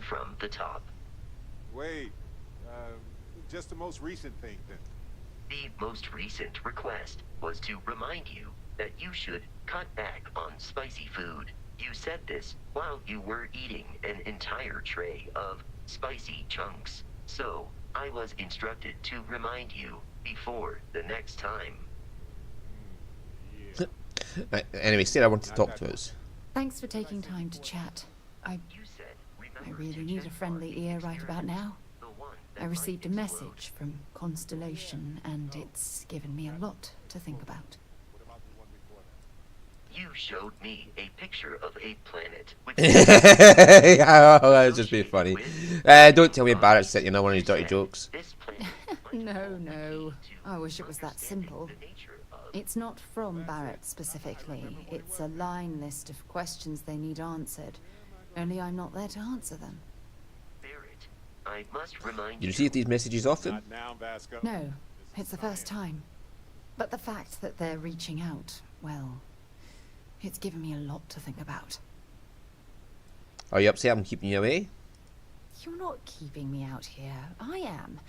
from the top. Wait, just the most recent thing then. The most recent request was to remind you that you should cut back on spicy food. You said this while you were eating an entire tray of spicy chunks, so I was instructed to remind you before the next time. Yeah. Right, anyway, Sarah wanted to talk to us. Thanks for taking time to chat. I You said, I remember really to need a check friendly on the ear right about experiment, now. the one that I received a might explode. message from Constellation, and it's given me a lot to think about. What about the one before that? You showed me a picture of a planet which Yeah, that's just being funny. Don't tell me Barrett's set, you know, one of his dirty jokes. This planet might No, hold the no. key to I wish it was that understanding simple. the nature of It's not from Barrett specifically. It's a line list of questions they need answered. Only I'm not there to answer them. Barrett. I must remind You receive these messages often? Not now, Vasco. No, it's the first time. But the fact that they're reaching out, well, it's given me a lot to think about. Are you upset I'm keeping you away? You're not keeping me out here. I am.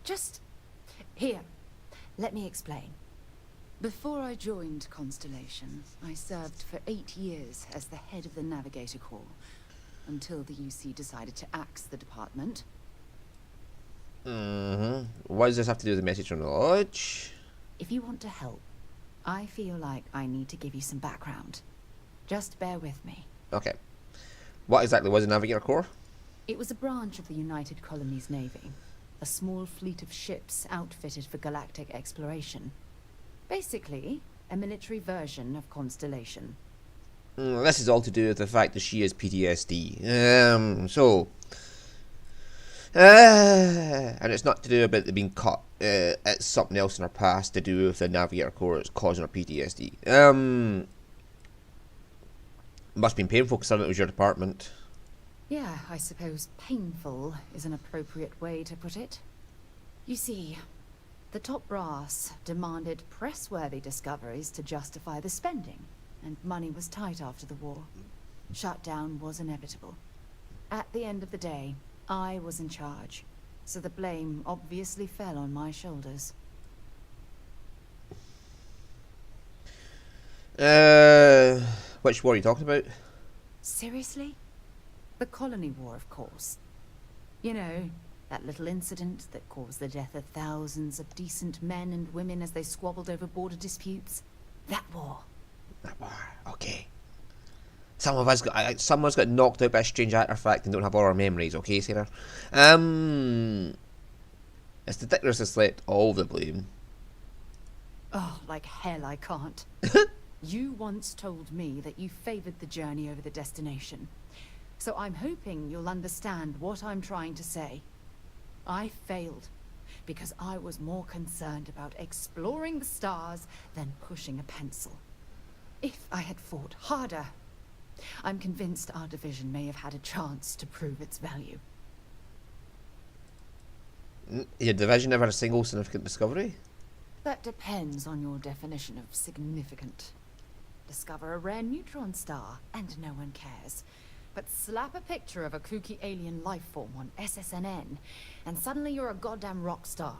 Just... Here, let me explain. Before I joined Constellation, I served for 8 years as the head of the Navigator Corps, until the UC decided to axe the department. What does this have to do with the message from the lodge? If you want to help, I feel like I need to give you some background. Just bear with me. Okay. What exactly was the Navigator Corps? It was a branch of the United Colonies Navy, a small fleet of ships outfitted for galactic exploration. Basically, a military version of Constellation. This is all to do with the fact that she has PTSD. And it's not to do about being caught. It's something else in her past to do with the Navigator Corps that's causing her PTSD. Must have been painful considering it was your department. Yeah, I suppose painful is an appropriate way to put it. You see, the top brass demanded press-worthy discoveries to justify the spending, and money was tight after the war. Shutdown was inevitable. At the end of the day, I was in charge, so the blame obviously fell on my shoulders. Which war are you talking about? Seriously? The Colony War, of course. You know, that little incident that caused the death of thousands of decent men and women as they squabbled over border disputes. That war. That war, okay. Someone's got knocked out by a strange artifact and don't have all our memories, okay, Sarah? It's ridiculous to select all the blame. Oh, like hell I can't. You once told me that you favored the journey over the destination. So I'm hoping you'll understand what I'm trying to say. I failed because I was more concerned about exploring the stars than pushing a pencil. If I had fought harder, I'm convinced our division may have had a chance to prove its value. Your division never had a single significant discovery? That depends on your definition of significant. Discover a rare neutron star, and no one cares. But slap a picture of a kooky alien life form on SSNN, and suddenly you're a goddamn rock star.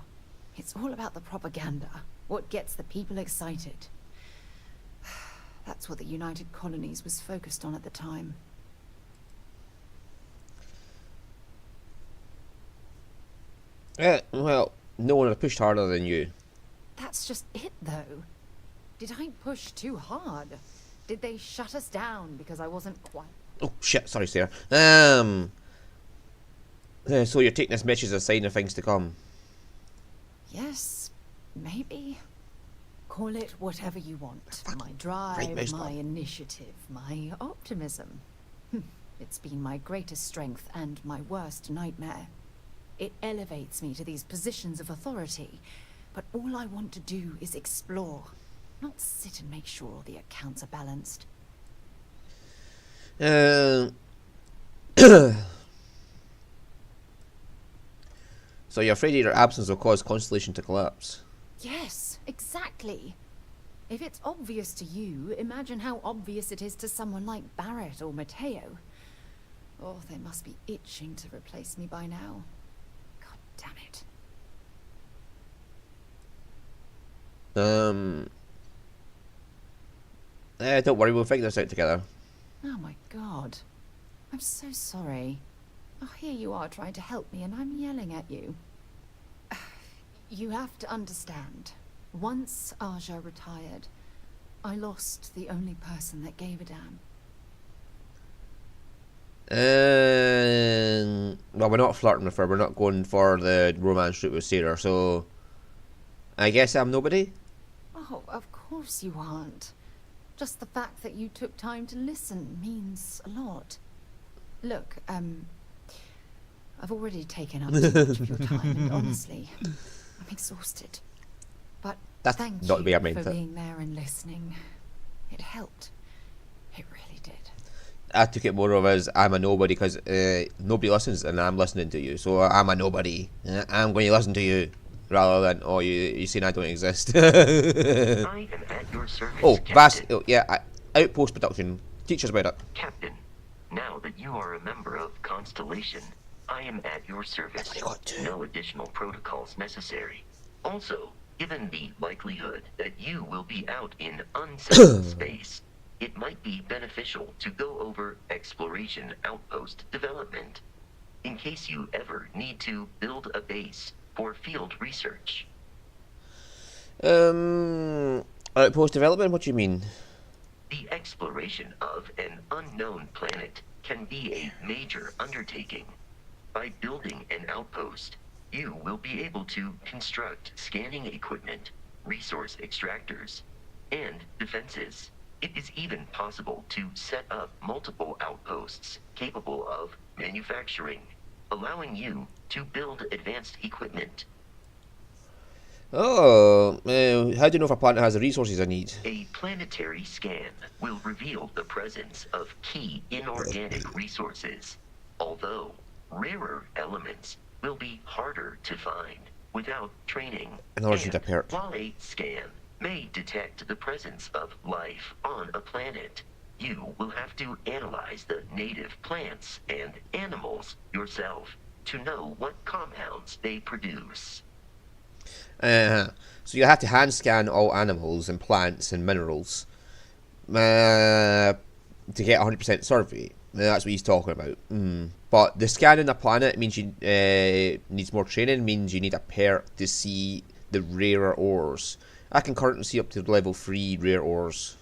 It's all about the propaganda, what gets the people excited. That's what the United Colonies was focused on at the time. Well, no one had pushed harder than you. That's just it, though. Did I push too hard? Did they shut us down because I wasn't quite... Oh shit, sorry Sarah. So you're taking this message as a sign of things to come? Yes, maybe. Call it whatever you want. My drive, Right, mouse my button. initiative, my optimism. It's been my greatest strength and my worst nightmare. It elevates me to these positions of authority, but all I want to do is explore, not sit and make sure all the accounts are balanced. So you're afraid your absence will cause Constellation to collapse? Yes, exactly. If it's obvious to you, imagine how obvious it is to someone like Barrett or Mateo. Oh, they must be itching to replace me by now. God damn it. Don't worry, we'll figure this out together. Oh my god. I'm so sorry. Oh, here you are trying to help me and I'm yelling at you. You have to understand. Once Aja retired, I lost the only person that gave a damn. Well, we're not flirting with her. We're not going for the romance route with Sarah, so I guess I'm nobody. Oh, of course you aren't. Just the fact that you took time to listen means a lot. Look, I've already taken up too much of your time, and honestly, I'm exhausted. But That's thank not the way I you meant for it. being there and listening. It helped. It really did. I took it more of as I'm a nobody because nobody listens and I'm listening to you. So I'm a nobody. I'm going to listen to you rather than you saying I don't exist. I am at your service, Oh, Captain. outpost production. Teach us about it. Captain, now that you are a member of Constellation, I am at your service. I've only got 2. No additional protocols necessary. Also, given the likelihood that you will be out in unsettled space, it might be beneficial to go over exploration outpost development, in case you ever need to build a base for field research. Outpost development? What do you mean? The exploration of an unknown planet can be a major undertaking. By building an outpost, you will be able to construct scanning equipment, resource extractors, and defenses. It is even possible to set up multiple outposts capable of manufacturing, allowing you to build advanced equipment. Oh, how do you know if a planet has the resources I need? A planetary scan will reveal the presence of key inorganic resources, although rarer elements will be harder to find without training. In order to repair it. While a scan may detect the presence of life on a planet, you will have to analyze the native plants and animals yourself to know what compounds they produce. So you have to hand scan all animals and plants and minerals to get 100% survey. That's what he's talking about. But the scanning a planet means you needs more training, means you need a perk to see the rarer ores. I can currently see up to level 3 rare ores.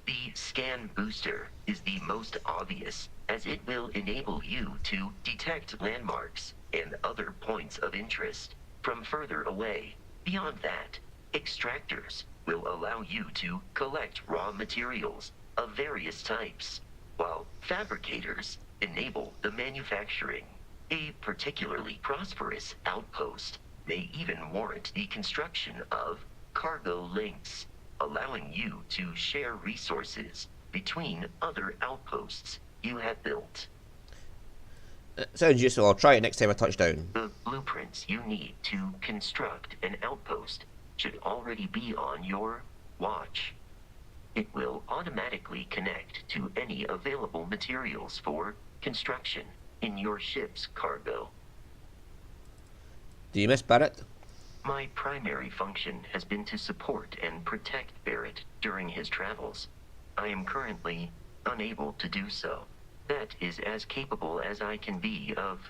The scan booster is the most obvious, as it will enable you to detect landmarks and other points of interest from further away. Beyond that, extractors will allow you to collect raw materials of various types, while fabricators enable the manufacturing. A particularly prosperous outpost may even warrant the construction of cargo links, allowing you to share resources between other outposts you have built. Sounds useful. I'll try it next time I touch down. The blueprints you need to construct an outpost should already be on your watch. It will automatically connect to any available materials for construction in your ship's cargo. Do you miss Barrett? My primary function has been to support and protect Barrett during his travels. I am currently unable to do so. That is as capable as I can be of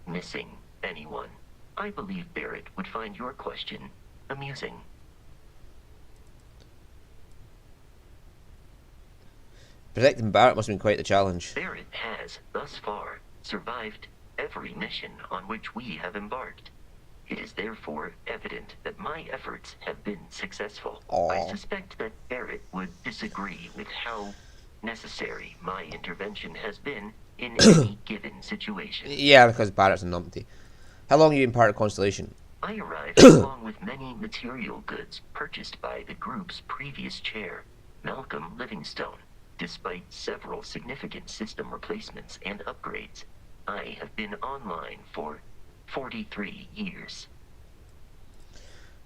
missing anyone. I believe Barrett would find your question amusing. Protecting Barrett must have been quite the challenge. Barrett has, thus far, survived every mission on which we have embarked. It is therefore evident that my efforts have been successful. Aww. I suspect that Barrett would disagree with how necessary my intervention has been in any given situation. Yeah, because Barrett's a numpty. How long have you been part of Constellation? I arrived along with many material goods purchased by the group's previous chair, Malcolm Livingstone. Despite several significant system replacements and upgrades, I have been online for 43 years.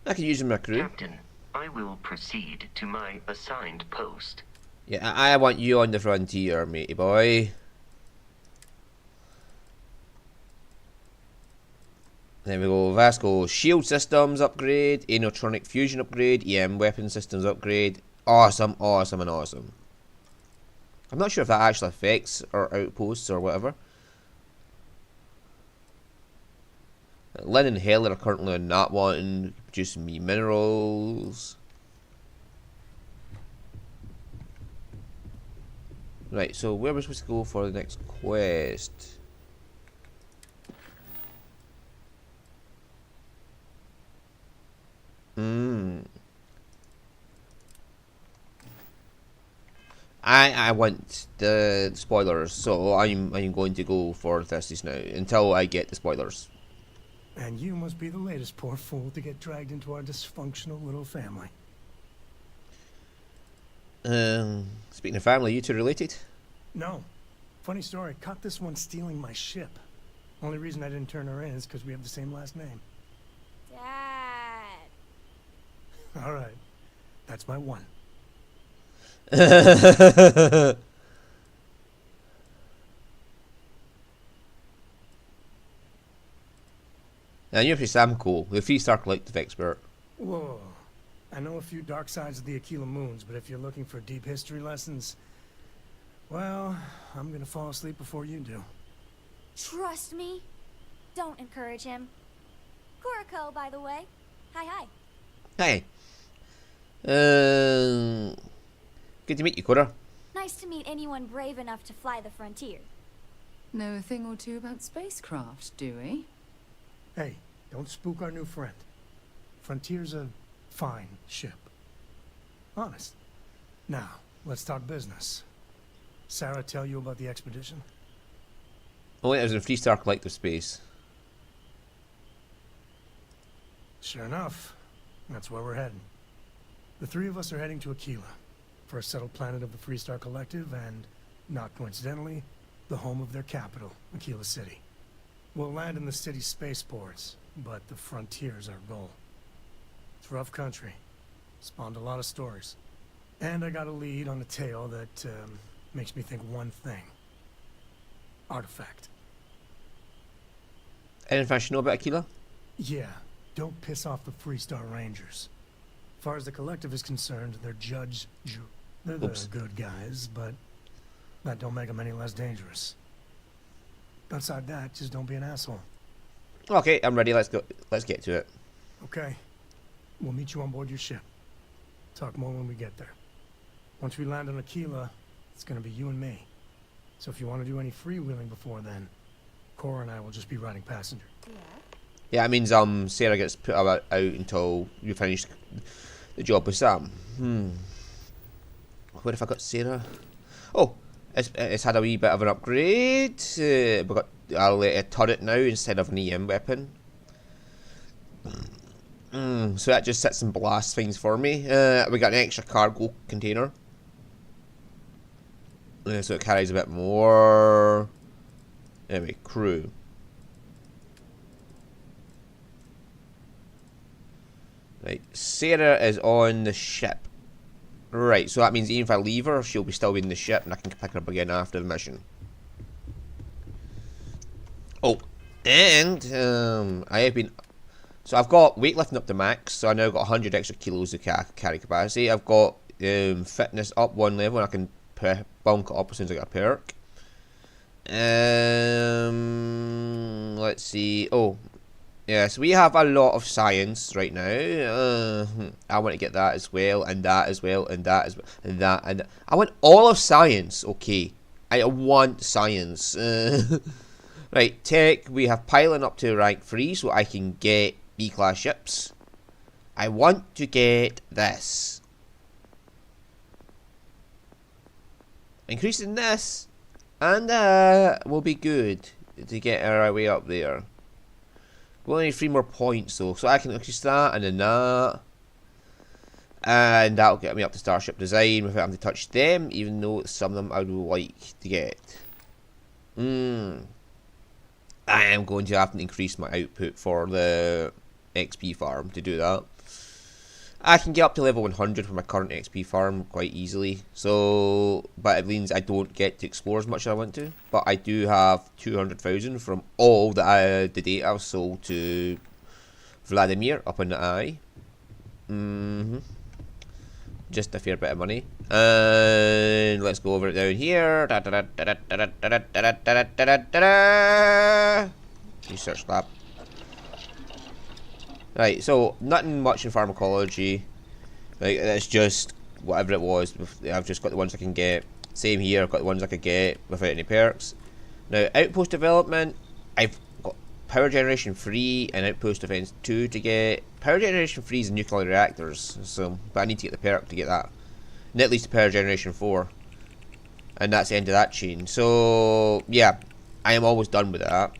I could use him in my crew. Captain, I will proceed to my assigned post. Yeah, I want you on the frontier, matey boy. There we go. Vasco shield systems upgrade, anotronic fusion upgrade, EM weapon systems upgrade. Awesome, awesome, and awesome. I'm not sure if that actually affects our outposts or whatever. Lynn and Heller are currently on that one, producing me minerals. Right, so where are we supposed to go for the next quest? I want the spoilers, so I'm going to go for Thirsties now until I get the spoilers. And you must be the latest poor fool to get dragged into our dysfunctional little family. Speaking of family, you two related? No. Funny story, caught this one stealing my ship. Only reason I didn't turn her in is because we have the same last name. Dad. Alright. That's my one. Now you're pretty Sam cool, the 3-star collective expert. Whoa. I know a few dark sides of the Aquila Moons, but if you're looking for deep history lessons, well, I'm gonna fall asleep before you do. Trust me. Don't encourage him. Kuriko, by the way. Hi. Hey. Good to meet you, Cora. Nice to meet anyone brave enough to fly the frontier. Know a thing or two about spacecraft, do we? Hey, don't spook our new friend. Frontier's a fine ship. Honest. Now, let's talk business. Sarah tell you about the expedition? Oh, it was in 3-star collective space. Sure enough. That's where we're heading. The three of us are heading to Aquila, for a settled planet of the 3-star collective and, not coincidentally, the home of their capital, Aquila City. We'll land in the city's spaceports, but the frontier's our goal. It's rough country. Spawned a lot of stories. And I got a lead on a tale that makes me think one thing. Artifact. Anything I should know about Aquila? Yeah, don't piss off the 3-star Rangers. As far as the collective is concerned, they're they're the good guys, but that don't make them any less dangerous. Outside that, just don't be an asshole. Okay, I'm ready. Let's go. Let's get to it. Okay. We'll meet you on board your ship. Talk more when we get there. Once we land on Aquila, it's gonna be you and me. So if you want to do any freewheeling before then, Cora and I will just be riding passenger. Yeah, it means Sarah gets put out until you finish the job with Sam. Where have I got Sarah? Oh, it's had a wee bit of an upgrade. We've got a turret now instead of an EM weapon. So that just sits and blasts things for me. We got an extra cargo container. So it carries a bit more. Anyway, crew. Right, Sarah is on the ship. Right, so that means even if I leave her, she'll be still in the ship and I can pick her up again after the mission. Oh, and I have been... So I've got weightlifting up to max, so I now got 100 extra kilos of carry capacity. I've got fitness up 1 level and I can bunk it up as soon as I get a perk. Let's see. Oh, yeah, so we have a lot of science right now. I want to get that as well, and that as well, and that as well, and that, and that. I want all of science, okay. I want science. Right, tech, we have piloting up to rank 3, so I can get B-class ships. I want to get this. Increasing this, and will be good to get our way up there. We only need 3 more points though, so I can increase that and then that. And that'll get me up to Starship Design without having to touch them, even though some of them I would like to get. I am going to have to increase my output for the XP farm to do that. I can get up to level 100 with my current XP farm quite easily. So, but it means I don't get to explore as much as I want to. But I do have 200,000 from all the data I've sold to Vladimir up in the eye. Just a fair bit of money. And let's go over it down here. Research lab. Right, so nothing much in pharmacology. Like, it's just whatever it was. I've just got the ones I can get. Same here, I've got the ones I could get without any perks. Now, outpost development, I've got power generation 3 and outpost defense 2 to get. Power generation 3 is nuclear reactors, so but I need to get the perk to get that. And at least the power generation 4. And that's the end of that chain. So, yeah, I am almost done with that.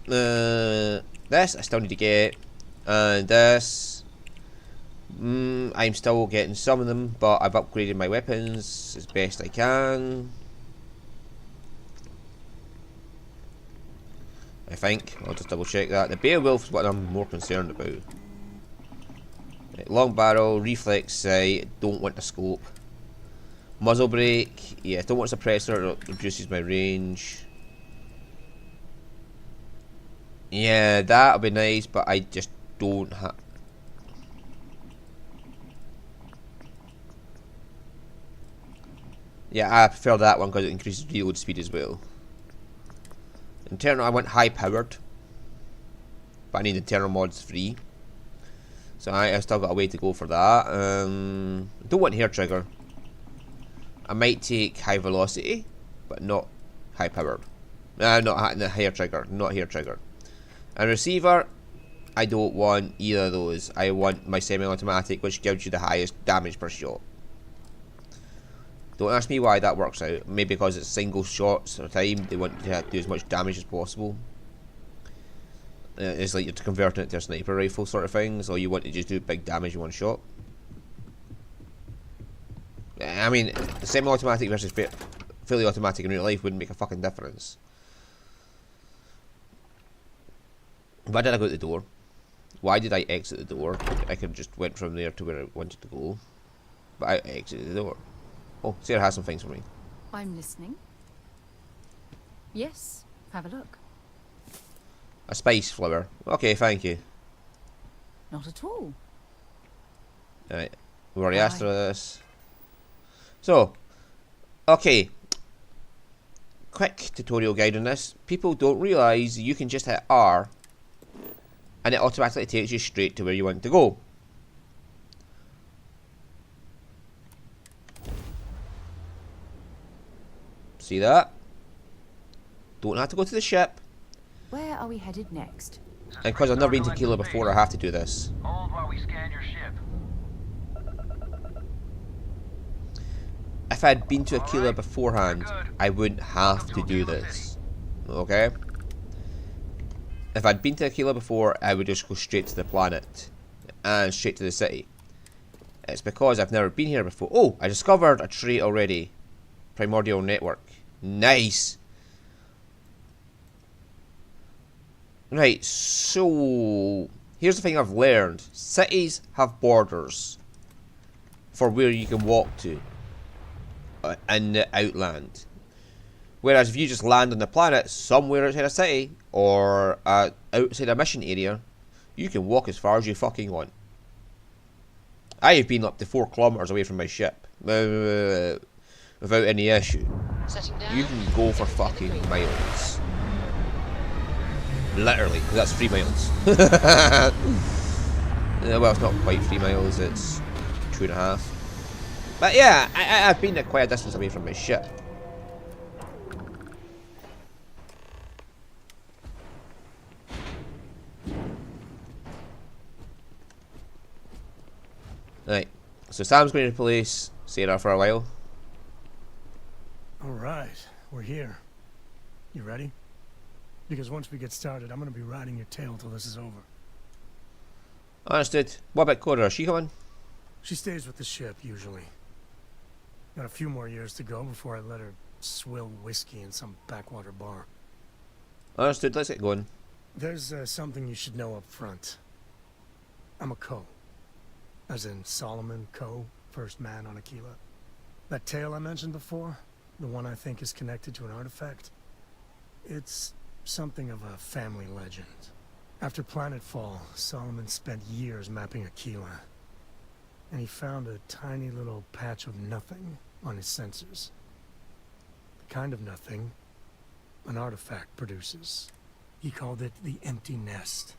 This I still need to get. And this, I'm still getting some of them, but I've upgraded my weapons as best I can. I think. I'll just double check that. The Beowulf is what I'm more concerned about. Right, long barrel, reflex sight, don't want the scope. Muzzle brake, yeah, don't want suppressor, it reduces my range. Yeah, that'll be nice, but I just don't have. Yeah, I prefer that one because it increases reload speed as well. Internal, I want high powered, but I need internal mods free. So I still got a way to go for that. Don't want hair trigger. I might take high velocity, but not high powered. Not the hair trigger, not hair trigger. And receiver, I don't want either of those. I want my semi-automatic, which gives you the highest damage per shot. Don't ask me why that works out. Maybe because it's single shots at a time. They want to do as much damage as possible. It's like you're converting it to a sniper rifle sort of thing. So you want to just do big damage in one shot. I mean, semi-automatic versus fully automatic in real life wouldn't make a fucking difference. Why did I go to the door? Why did I exit the door? I could have just went from there to where I wanted to go. But I exited the door. Oh, Sarah has some things for me. I'm listening. Yes, have a look. A spice flower. Okay, thank you. Not at all. Alright, we already asked her this. So, okay. Quick tutorial guide on this. People don't realise you can just hit R and it automatically takes you straight to where you want to go. See that? Don't have to go to the ship. Where are we headed next? And because I've never been to Keeler before, I have to do this. Hold while we scan your ship. If I'd been to Aquila beforehand, I wouldn't have to do this. Okay? If I'd been to Aquila before, I would just go straight to the planet. And straight to the city. It's because I've never been here before. Oh, I discovered a trait already. Primordial network. Nice! Right, so here's the thing I've learned. Cities have borders for where you can walk to in the outland. Whereas if you just land on the planet somewhere outside a city or outside a mission area, you can walk as far as you fucking want. I have been up to 4 kilometers away from my ship without any issue. You can go for fucking miles. Literally, because that's 3 miles. Well, it's not quite 3 miles, it's 2.5. But yeah, I've been at quite a distance away from my ship. Right, so Sam's going to replace Sarah for a while. Alright, we're here. You ready? Because once we get started, I'm gonna be riding your tail till this is over. Understood. What about Cora? Is she coming? She stays with the ship, usually. Got a few more years to go before I let her swill whiskey in some backwater bar. Understood. Let's get going. There's something you should know up front. I'm a co. As in Solomon Coe, first man on Aquila. That tale I mentioned before, the one I think is connected to an artifact, it's something of a family legend. After Planetfall, Solomon spent years mapping Aquila, and he found a tiny little patch of nothing on his sensors. The kind of nothing an artifact produces. He called it the Empty Nest.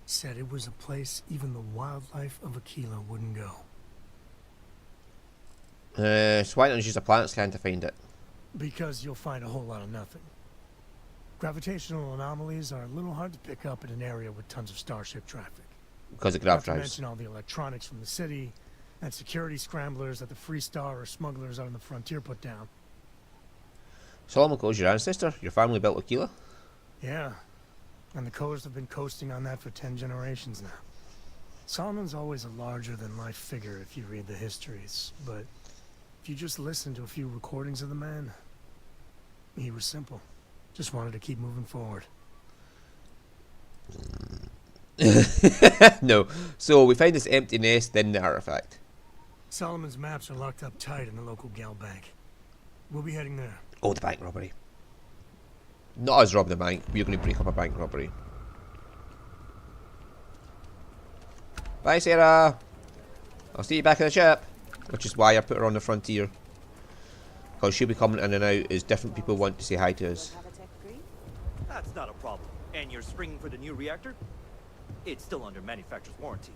Said it was a place even the wildlife of Aquila wouldn't go. So why don't you use a planet scan to find it? Because you'll find a whole lot of nothing. Gravitational anomalies are a little hard to pick up in an area with tons of starship traffic. Because of Not grav to drives. mention all the electronics from the city, and security scramblers that the Free Star or smugglers out on the frontier put down. Solomon Coe's your ancestor? Your family built Aquila? Yeah, and the Coers have been coasting on that for 10 generations now. Solomon's always a larger-than-life figure if you read the histories, but if you just listen to a few recordings of the man, he was simple. Just wanted to keep moving forward. No. So we find this empty nest, then the artifact. Solomon's maps are locked up tight in the local gal bank. We'll be heading there. Oh, the bank robbery. Not us robbing the bank. We're going to break up a bank robbery. Bye, Sarah. I'll see you back at the ship. Which is why I put her on the frontier. Because she'll be coming in and out as different people want to say hi to us. That's not a problem. And you're springing for the new reactor? It's still under manufacturer's warranty.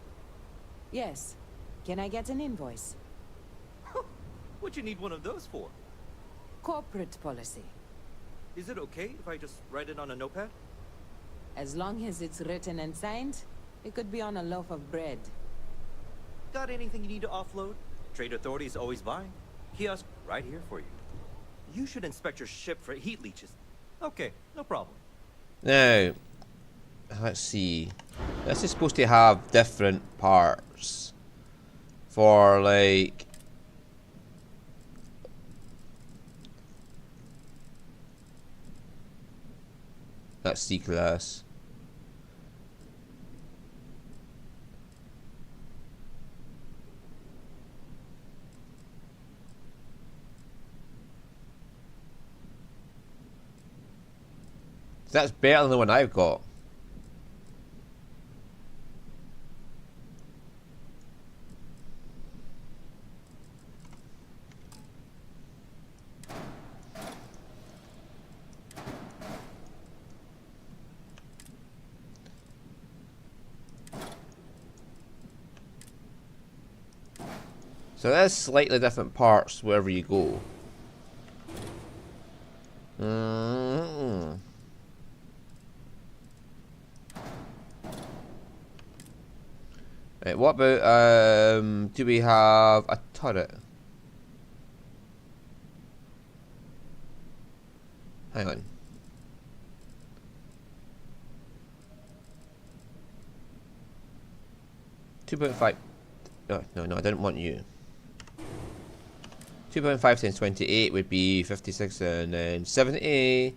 Yes. Can I get an invoice? What'd you need one of those for? Corporate policy. Is it okay if I just write it on a notepad? As long as it's written and signed, it could be on a loaf of bread. Got anything you need to offload? Trade Authority is always buying. Kiosk right here for you. You should inspect your ship for heat leeches. Okay, no problem. Now, let's see. This is supposed to have different parts. For like... That's C-class. That's better than the one I've got. So there's slightly different parts wherever you go. Right, what about, do we have a turret? Hang on. $2.5. Oh, no, I didn't want you. 2.5 times 28 would be 56, and then 70.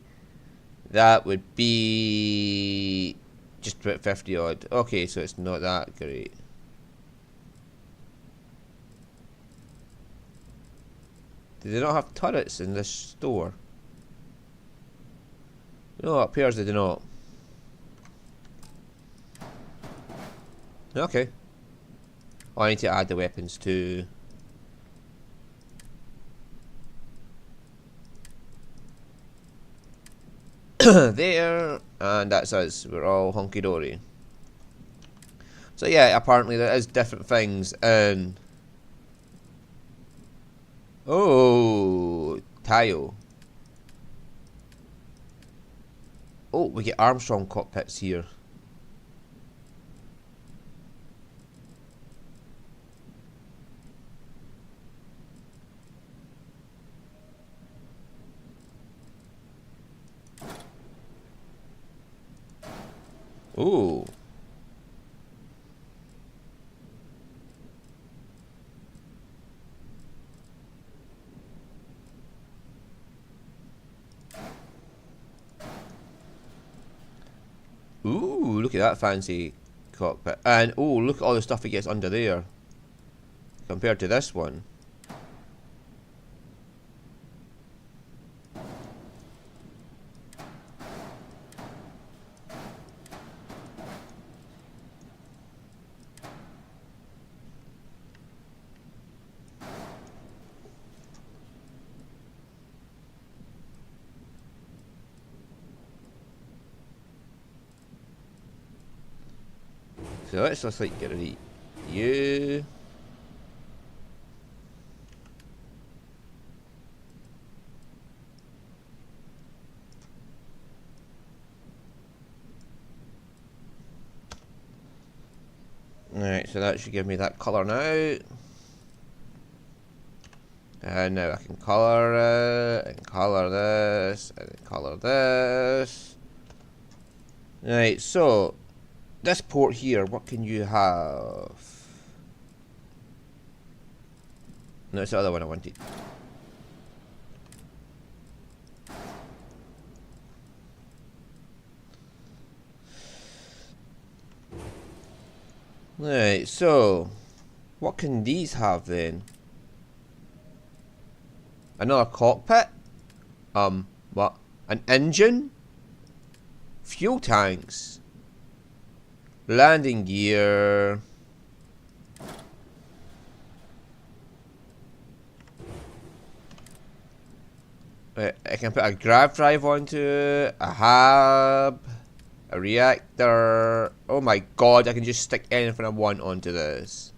That would be just about 50 odd. Okay, so it's not that great. Do they not have turrets in this store? No, it appears they do not. Okay. Oh, I need to add the weapons too. There, and that's us. We're all hunky dory. So yeah, apparently there is different things in. Oh, Tayo. Oh, we get Armstrong cockpits here. Ooh. Ooh, look at that fancy cockpit. And oh, look at all the stuff it gets under there. compared to this one. So let's just like get rid of you. Alright, so that should give me that colour now. And now I can colour it, and colour this, and colour this. Right, so this port here, what can you have? No, it's the other one I wanted. Right, so what can these have then? Another cockpit? What? An engine? Fuel tanks? Landing gear? I can put a grav drive onto it, a hab, a reactor. Oh my god, I can just stick anything I want onto this.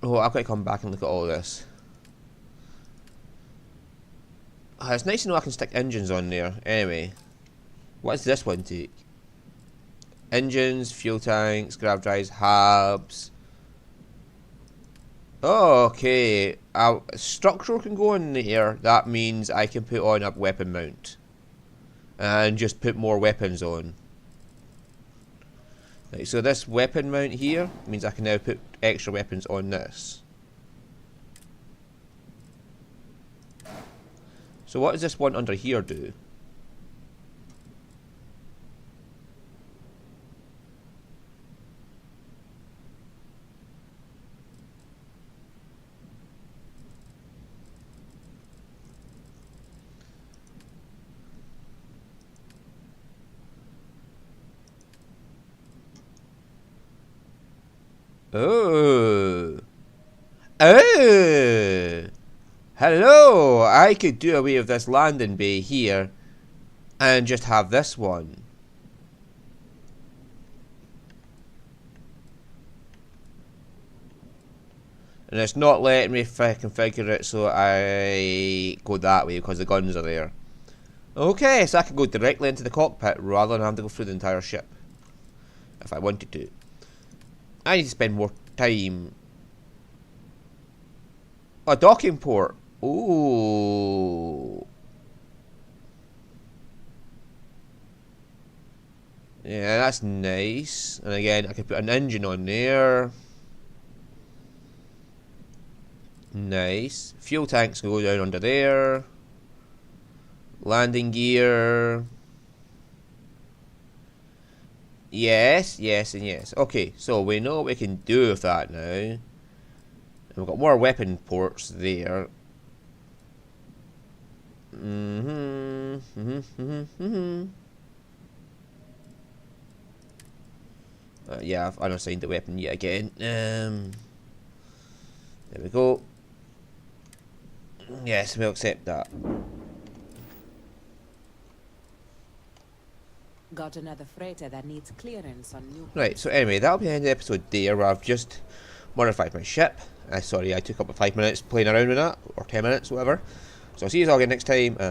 Oh, I've got to come back and look at all this. It's nice to know I can stick engines on there. Anyway, what does this one take? Engines, fuel tanks, grav drives, hubs. Oh, okay. Structural can go in there. That means I can put on a weapon mount. And just put more weapons on. Right, so this weapon mount here means I can now put extra weapons on this. So what does this one under here do? Oh. Oh. Hello. I could do away with this landing bay here and just have this one. And it's not letting me configure it so I go that way because the guns are there. Okay, so I can go directly into the cockpit rather than having to go through the entire ship. If I wanted to. I need to spend more time. A docking port. Ooh. Yeah, that's nice. And again, I can put an engine on there. Nice. Fuel tanks can go down under there. Landing gear. Yes, yes, and yes. Okay, so we know what we can do with that now. And we've got more weapon ports there. Yeah, I've unassigned the weapon yet again. There we go. Yes, we'll accept that. Got another freighter that needs clearance on new. Right, so anyway, that'll be the end of the episode there where I've just modified my ship. Sorry, I took up 5 minutes playing around with that, or 10 minutes, whatever. So I'll see you all again next time.